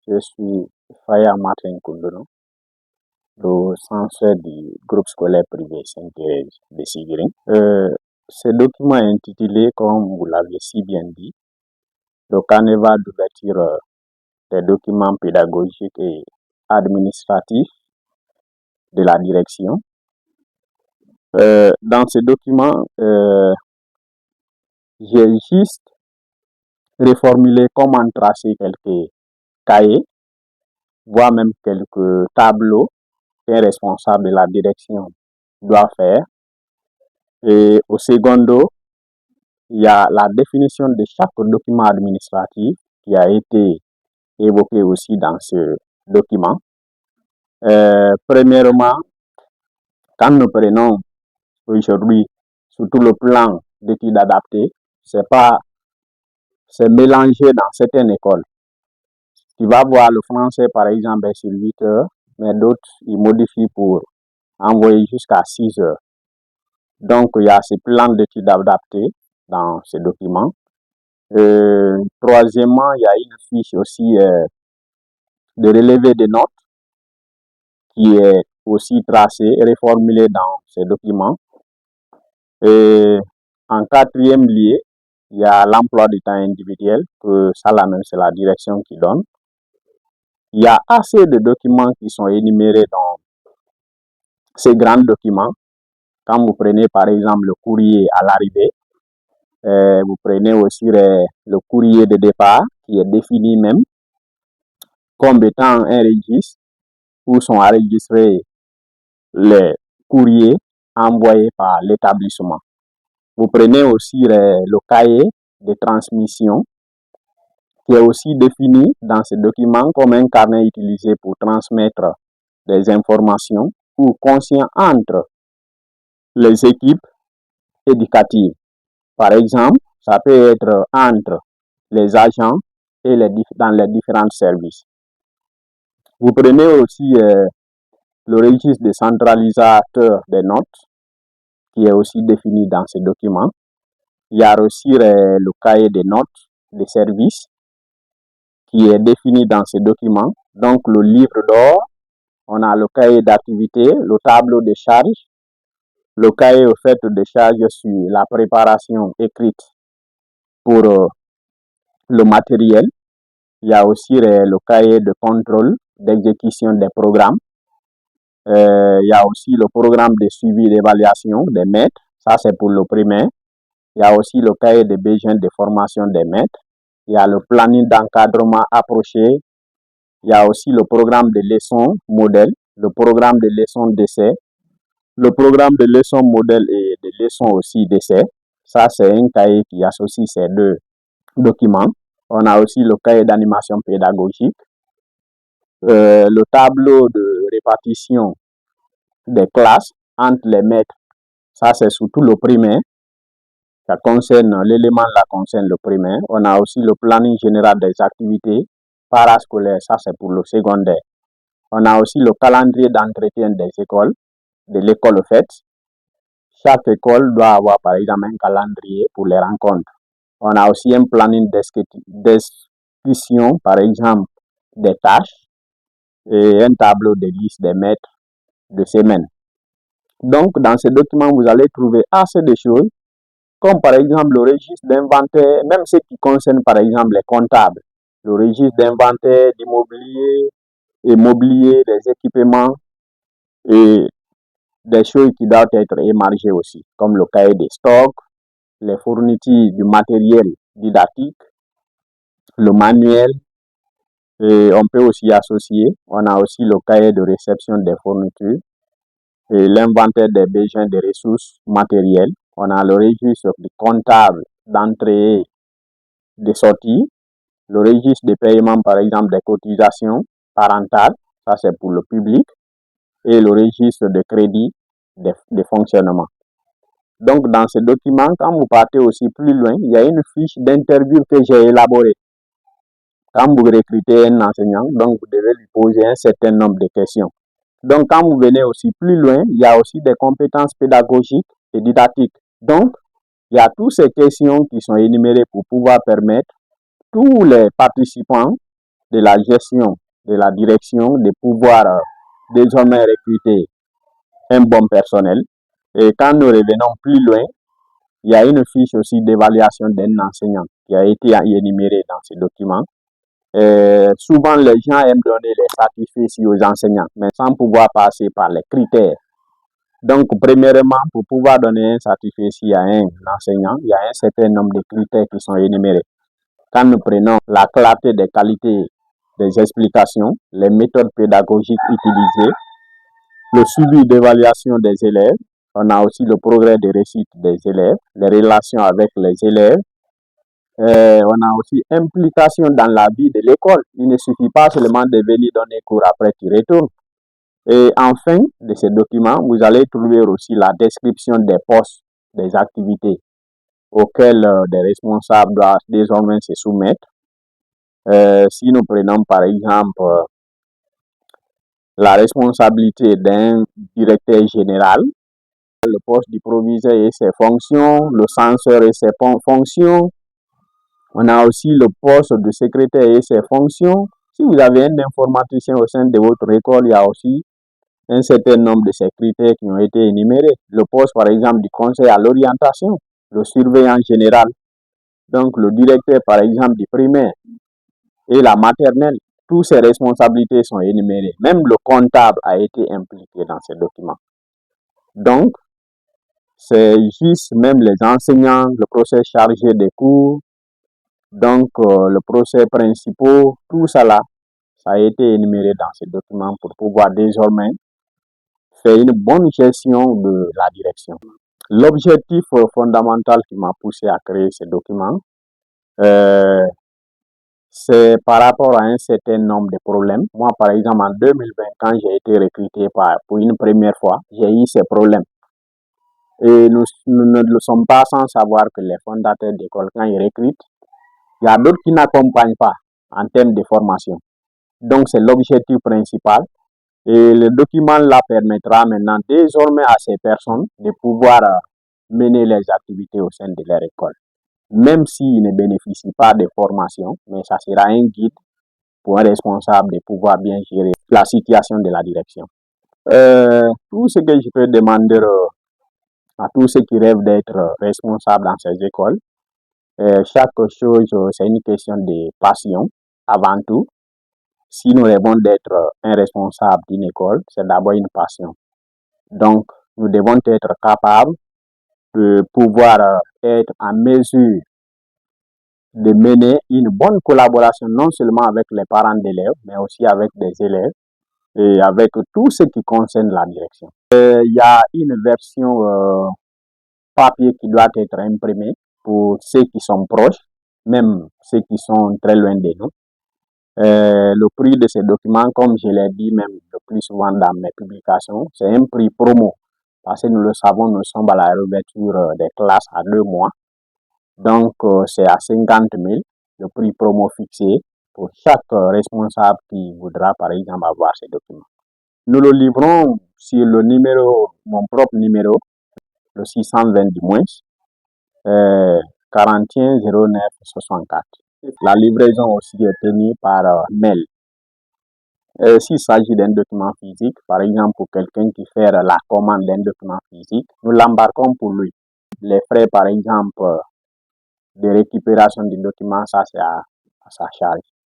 Je suis Faya Martin Koundono, le censeur du groupe scolaire privé Sainte-Thérèse de Sigiri. Ce document est intitulé, comme vous l'avez si bien dit, le carnaval d'ouverture des documents pédagogiques et administratifs de la direction. Dans ce document, j'ai juste reformulé comment tracer quelques cahiers, voire même quelques tableaux qu'un responsable de la direction doit faire. Et au secondo, il y a la définition de chaque document administratif qui a été évoqué aussi dans ce document. Premièrement, quand nous prenons aujourd'hui surtout le plan d'études adaptées, c'est mélangé dans certaines écoles. Tu vas voir le français par exemple sur 8 heures, mais d'autres ils modifient pour envoyer jusqu'à 6 heures. Donc il y a ce plan d'études adaptées dans ce document. Troisièmement, il y a une fiche aussi de relevé des notes qui est aussi tracée et reformulée dans ces documents. Et en quatrième lieu, il y a l'emploi du temps individuel, que ça là même c'est la direction qui donne. Il y a assez de documents qui sont énumérés dans ces grands documents. Quand vous prenez par exemple le courrier à l'arrivée, vous prenez aussi le courrier de départ qui est défini même comme étant un registre où sont enregistrés les courriers envoyés par l'établissement. Vous prenez aussi le cahier de transmission qui est aussi défini dans ce document comme un carnet utilisé pour transmettre des informations ou conscient entre les équipes éducatives. Par exemple, ça peut être entre les agents et dans les différents services. Vous prenez aussi le registre des centralisateurs des notes qui est aussi défini dans ce document. Il y a aussi le cahier des notes des services qui est défini dans ce document. Donc le livre d'or, on a le cahier d'activité, le tableau de charges, le cahier au fait de charges sur la préparation écrite pour le matériel. Il y a aussi le cahier de contrôle d'exécution des programmes. Il y a aussi le programme de suivi d'évaluation des maîtres. Ça, c'est pour le primaire. Il y a aussi le cahier de besoins de formation des maîtres. Il y a le planning d'encadrement approché. Il y a aussi le programme de leçons modèles, le programme de leçons d'essai, le programme de leçons modèles et de leçons aussi d'essai. Ça, c'est un cahier qui associe ces deux documents. On a aussi le cahier d'animation pédagogique, le tableau de répartition des classes entre les maîtres. Ça, c'est surtout le primaire. Ça concerne, l'élément là concerne le primaire. On a aussi le planning général des activités parascolaires. Ça, c'est pour le secondaire. On a aussi le calendrier d'entretien des écoles, de l'école faite. Chaque école doit avoir, par exemple, un calendrier pour les rencontres. On a aussi un planning description, par exemple, des tâches et un tableau de liste des maîtres de semaine. Donc, dans ce document, vous allez trouver assez de choses, comme par exemple le registre d'inventaire, même ce qui concerne par exemple les comptables, le registre d'inventaire d'immobilier et mobilier, des équipements et des choses qui doivent être émargées aussi, comme le cahier des stocks, les fournitures du matériel didactique, le manuel, et on peut aussi associer, on a aussi le cahier de réception des fournitures et l'inventaire des besoins de ressources matérielles. On a le registre du comptable d'entrée et de sortie, le registre de paiement par exemple des cotisations parentales, ça c'est pour le public, et le registre de crédit de fonctionnement. Donc dans ce document, quand vous partez aussi plus loin, il y a une fiche d'interview que j'ai élaborée. Quand vous recrutez un enseignant, donc vous devez lui poser un certain nombre de questions. Donc quand vous venez aussi plus loin, il y a aussi des compétences pédagogiques et didactiques. Donc, il y a toutes ces questions qui sont énumérées pour pouvoir permettre tous les participants de la gestion, de la direction, de pouvoir désormais recruter un bon personnel. Et quand nous revenons plus loin, il y a une fiche aussi d'évaluation d'un enseignant qui a été énumérée dans ce document. Souvent, les gens aiment donner les satisfecits aux enseignants, mais sans pouvoir passer par les critères. Donc, premièrement, pour pouvoir donner un satisfecit à un enseignant, il y a un certain nombre de critères qui sont énumérés. Quand nous prenons la clarté des qualités des explications, les méthodes pédagogiques utilisées, le suivi d'évaluation des élèves, on a aussi le progrès de réussite des élèves, les relations avec les élèves, on a aussi implication dans la vie de l'école. Il ne suffit pas seulement de venir donner cours après tu retournes. Et enfin, de ces documents, vous allez trouver aussi la description des postes, des activités auxquelles des responsables doivent désormais se soumettre. Si nous prenons par exemple la responsabilité d'un directeur général, le poste du proviseur et ses fonctions, le censeur et ses fonctions, on a aussi le poste de secrétaire et ses fonctions. Si vous avez un informaticien au sein de votre école, il y a aussi un certain nombre de ces critères qui ont été énumérés. Le poste, par exemple, du conseil à l'orientation, le surveillant général, donc le directeur, par exemple, du primaire et la maternelle. Toutes ces responsabilités sont énumérées. Même le comptable a été impliqué dans ces documents. Donc, c'est juste même les enseignants, le procès chargé des cours, donc le procès principal, tout ça là, ça a été énuméré dans ces documents pour pouvoir désormais faire une bonne gestion de la direction. L'objectif fondamental qui m'a poussé à créer ces documents, c'est par rapport à un certain nombre de problèmes. Moi, par exemple, en 2020, quand j'ai été recruté pour une première fois, j'ai eu ces problèmes. Et nous ne le sommes pas sans savoir que les fondateurs d'école, quand ils recrutent, il y a d'autres qui n'accompagnent pas en termes de formation. Donc, c'est l'objectif principal. Et le document là permettra maintenant désormais à ces personnes de pouvoir mener les activités au sein de leur école. Même s'ils ne bénéficient pas de formation, mais ça sera un guide pour un responsable de pouvoir bien gérer la situation de la direction. Tout ce que je peux demander à tous ceux qui rêvent d'être responsables dans ces écoles, chaque chose, c'est une question de passion avant tout. Si nous rêvons d'être un responsable d'une école, c'est d'abord une passion. Donc, nous devons être capables de pouvoir être en mesure de mener une bonne collaboration, non seulement avec les parents d'élèves, mais aussi avec des élèves et avec tout ce qui concerne la direction. Il y a une version papier qui doit être imprimée pour ceux qui sont proches, même ceux qui sont très loin de nous. Le prix de ces documents, comme je l'ai dit même le plus souvent dans mes publications, c'est un prix promo. Parce que nous le savons, nous sommes à la réouverture des classes à 2 mois. Donc, c'est à 50 000, le prix promo fixé pour chaque responsable qui voudra, par exemple, avoir ces documents. Nous le livrons sur le numéro, mon propre numéro, le 620 du moins, 41 09 64. La livraison aussi est tenue par mail. S'il s'agit d'un document physique, par exemple pour quelqu'un qui fait la commande d'un document physique, nous l'embarquons pour lui. Les frais, par exemple, de récupération du document, ça c'est à sa charge.